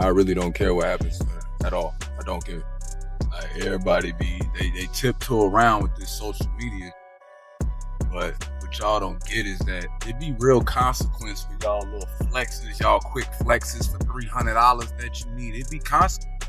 I really don't care what happens to her at all. I don't care. Like everybody they tiptoe around with this social media, but what y'all don't get is that it be real consequence for y'all little flexes, y'all quick flexes for $300 that you need. It be consequence.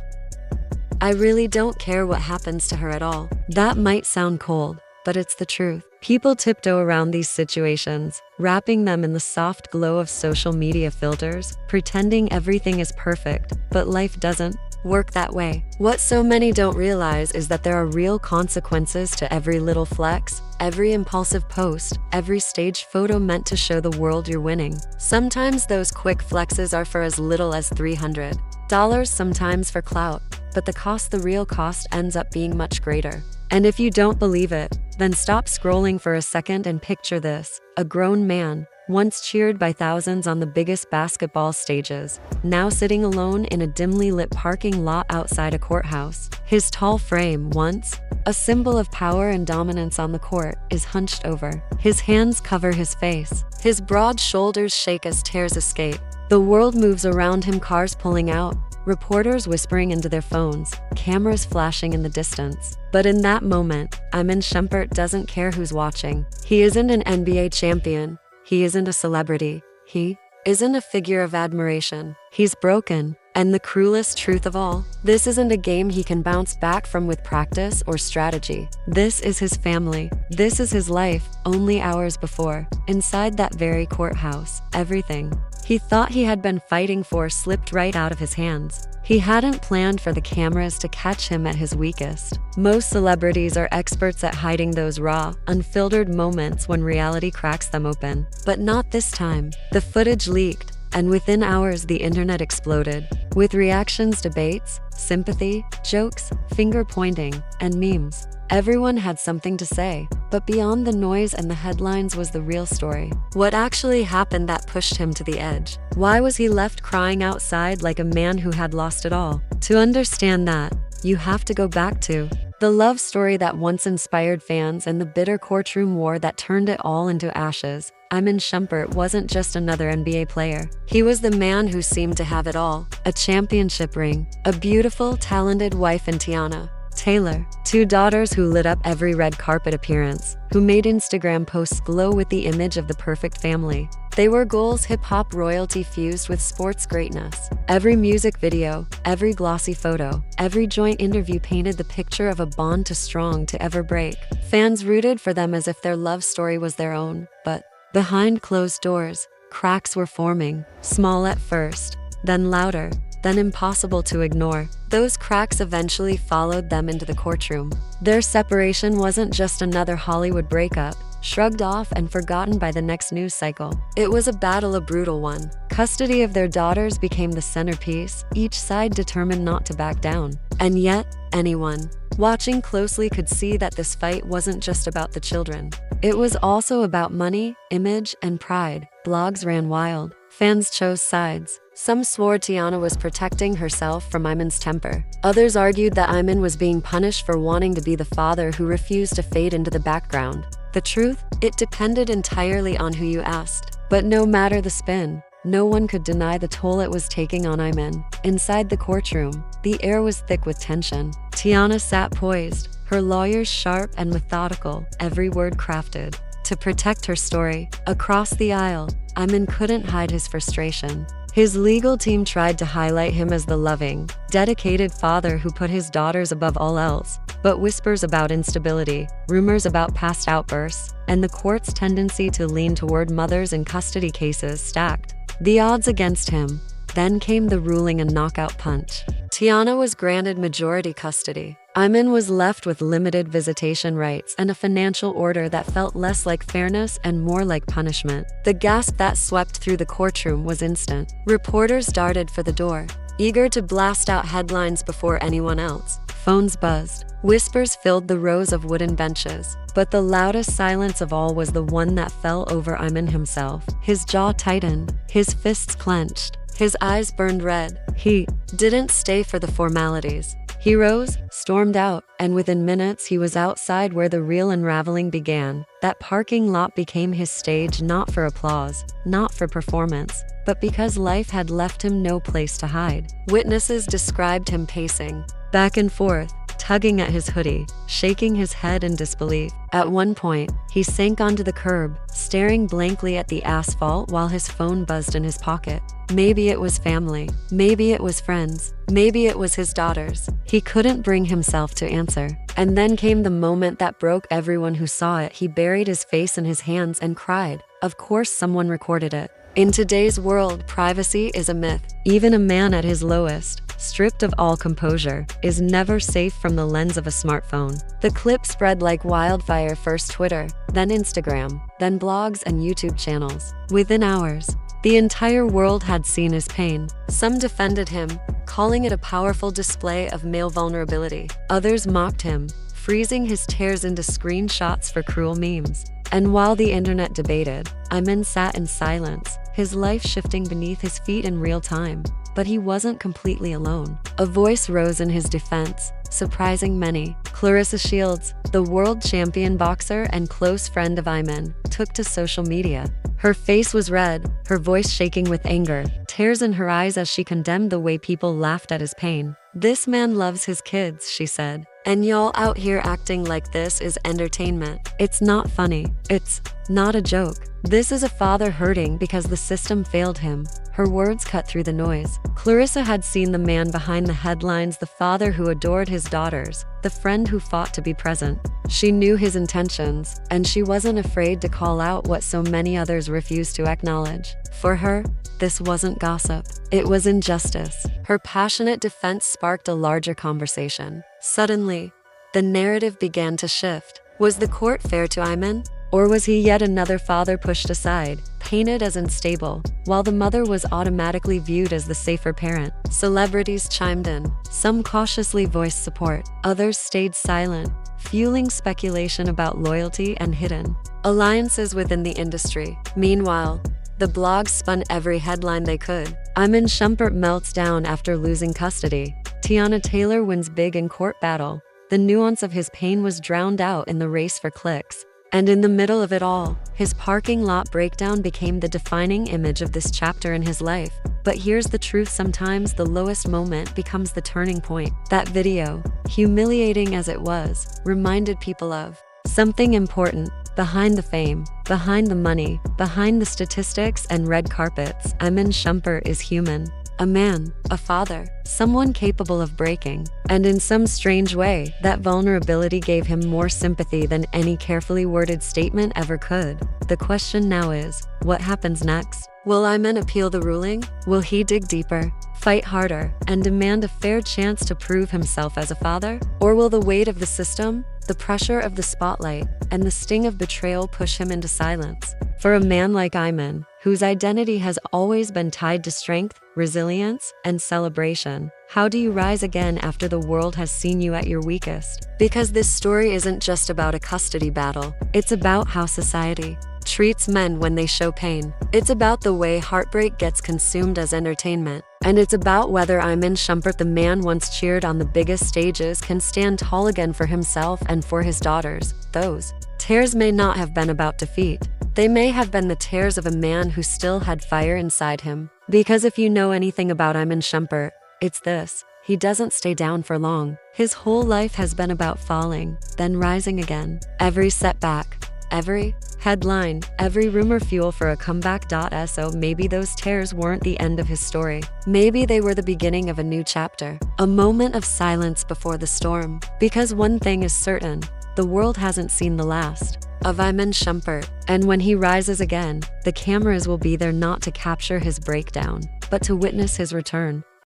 I really don't care what happens to her at all. That might sound cold, but it's the truth. People tiptoe around these situations, wrapping them in the soft glow of social media filters, pretending everything is perfect, but life doesn't work that way. What so many don't realize is that there are real consequences to every little flex, every impulsive post, every staged photo meant to show the world you're winning. Sometimes those quick flexes are for as little as $300, sometimes for clout, but the real cost ends up being much greater. And if you don't believe it, then stop scrolling for a second and picture this. A grown man, once cheered by thousands on the biggest basketball stages, now sitting alone in a dimly lit parking lot outside a courthouse. His tall frame, once a symbol of power and dominance on the court, is hunched over. His hands cover his face. His broad shoulders shake as tears escape. The world moves around him, cars pulling out, reporters whispering into their phones, cameras flashing in the distance. But in that moment, Iman Shumpert doesn't care who's watching. He isn't an NBA champion. He isn't a celebrity. He isn't a figure of admiration. He's broken. And the cruelest truth of all, this isn't a game he can bounce back from with practice or strategy. This is his family. This is his life, only hours before. Inside that very courthouse, everything he thought he had been fighting for slipped right out of his hands. He hadn't planned for the cameras to catch him at his weakest. Most celebrities are experts at hiding those raw, unfiltered moments when reality cracks them open. But not this time. The footage leaked, and within hours the internet exploded, with reactions, debates, sympathy, jokes, finger-pointing, and memes. Everyone had something to say, but beyond the noise and the headlines was the real story. What actually happened that pushed him to the edge? Why was he left crying outside like a man who had lost it all? To understand that, you have to go back to the love story that once inspired fans and the bitter courtroom war that turned it all into ashes. Iman Shumpert wasn't just another NBA player. He was the man who seemed to have it all. A championship ring, a beautiful, talented wife in Teyana, Taylor, 2 daughters who lit up every red carpet appearance, who made Instagram posts glow with the image of the perfect family. They were goals, hip-hop royalty fused with sports greatness. Every music video, every glossy photo, every joint interview painted the picture of a bond too strong to ever break. Fans rooted for them as if their love story was their own, but behind closed doors, cracks were forming, small at first, then louder, then impossible to ignore. Those cracks eventually followed them into the courtroom. Their separation wasn't just another Hollywood breakup, shrugged off and forgotten by the next news cycle. It was a battle, a brutal one. Custody of their daughters became the centerpiece, each side determined not to back down. And yet, anyone watching closely could see that this fight wasn't just about the children. It was also about money, image, and pride. Blogs ran wild. Fans chose sides. Some swore Teyana was protecting herself from Iman's temper. Others argued that Iman was being punished for wanting to be the father who refused to fade into the background. The truth? It depended entirely on who you asked. But no matter the spin, no one could deny the toll it was taking on Iman. Inside the courtroom, the air was thick with tension. Teyana sat poised, her lawyers sharp and methodical, every word crafted to protect her story. Across the aisle, Iman couldn't hide his frustration. His legal team tried to highlight him as the loving, dedicated father who put his daughters above all else. But whispers about instability, rumors about past outbursts, and the court's tendency to lean toward mothers in custody cases stacked the odds against him. Then came the ruling, a knockout punch. Teyana was granted majority custody. Iman was left with limited visitation rights and a financial order that felt less like fairness and more like punishment. The gasp that swept through the courtroom was instant. Reporters darted for the door, eager to blast out headlines before anyone else. Phones buzzed. Whispers filled the rows of wooden benches. But the loudest silence of all was the one that fell over Iman himself. His jaw tightened, his fists clenched, his eyes burned red. He didn't stay for the formalities. He rose, stormed out, and within minutes he was outside where the real unraveling began. That parking lot became his stage, not for applause, not for performance, but because life had left him no place to hide. Witnesses described him pacing back and forth, tugging at his hoodie, shaking his head in disbelief. At one point, he sank onto the curb, staring blankly at the asphalt while his phone buzzed in his pocket. Maybe it was family, maybe it was friends, maybe it was his daughters. He couldn't bring himself to answer. And then came the moment that broke everyone who saw it. He buried his face in his hands and cried. Of course someone recorded it. In today's world, privacy is a myth. Even a man at his lowest, stripped of all composure, is never safe from the lens of a smartphone. The clip spread like wildfire, first Twitter, then Instagram, then blogs and YouTube channels. Within hours, the entire world had seen his pain. Some defended him, calling it a powerful display of male vulnerability. Others mocked him, freezing his tears into screenshots for cruel memes. And while the internet debated, Ayman sat in silence, his life shifting beneath his feet in real time. But he wasn't completely alone. A voice rose in his defense, surprising many. Claressa Shields, the world champion boxer and close friend of Ayman, took to social media. Her face was red, her voice shaking with anger, tears in her eyes as she condemned the way people laughed at his pain. "This man loves his kids," she said. "And y'all out here acting like this is entertainment. It's not funny. It's not a joke. This is a father hurting because the system failed him." Her words cut through the noise. Claressa had seen the man behind the headlines, the father who adored his daughters, the friend who fought to be present. She knew his intentions, and she wasn't afraid to call out what so many others refused to acknowledge. For her, this wasn't gossip. It was injustice. Her passionate defense sparked a larger conversation. Suddenly, the narrative began to shift. Was the court fair to Ayman? Or was he yet another father pushed aside, painted as unstable, while the mother was automatically viewed as the safer parent? Celebrities chimed in. Some cautiously voiced support. Others stayed silent, fueling speculation about loyalty and hidden alliances within the industry. Meanwhile, the blogs spun every headline they could. Ayman Shumpert melts down after losing custody. Teyana Taylor wins big in court battle. The nuance of his pain was drowned out in the race for clicks. And in the middle of it all, his parking lot breakdown became the defining image of this chapter in his life. But here's the truth: sometimes the lowest moment becomes the turning point. That video, humiliating as it was, reminded people of something important. Behind the fame, behind the money, behind the statistics and red carpets, Ayman Shumpert is human. A man, a father, someone capable of breaking. And in some strange way, that vulnerability gave him more sympathy than any carefully worded statement ever could. The question now is, what happens next? Will Ayman appeal the ruling? Will he dig deeper, fight harder, and demand a fair chance to prove himself as a father? Or will the weight of the system, the pressure of the spotlight, and the sting of betrayal push him into silence? For a man like Ayman, whose identity has always been tied to strength, resilience, and celebration, how do you rise again after the world has seen you at your weakest? Because this story isn't just about a custody battle. It's about how society treats men when they show pain. It's about the way heartbreak gets consumed as entertainment. And it's about whether Ayman Shumpert, the man once cheered on the biggest stages, can stand tall again for himself and for his daughters. Those tears may not have been about defeat. They may have been the tears of a man who still had fire inside him. Because if you know anything about Ayman Shumpert, it's this: he doesn't stay down for long. His whole life has been about falling, then rising again. Every setback, every headline, every rumor fuel for a comeback. So maybe those tears weren't the end of his story. Maybe they were the beginning of a new chapter, a moment of silence before the storm. Because one thing is certain, the world hasn't seen the last of Ayman Shumpert. And when he rises again, the cameras will be there not to capture his breakdown, but to witness his return.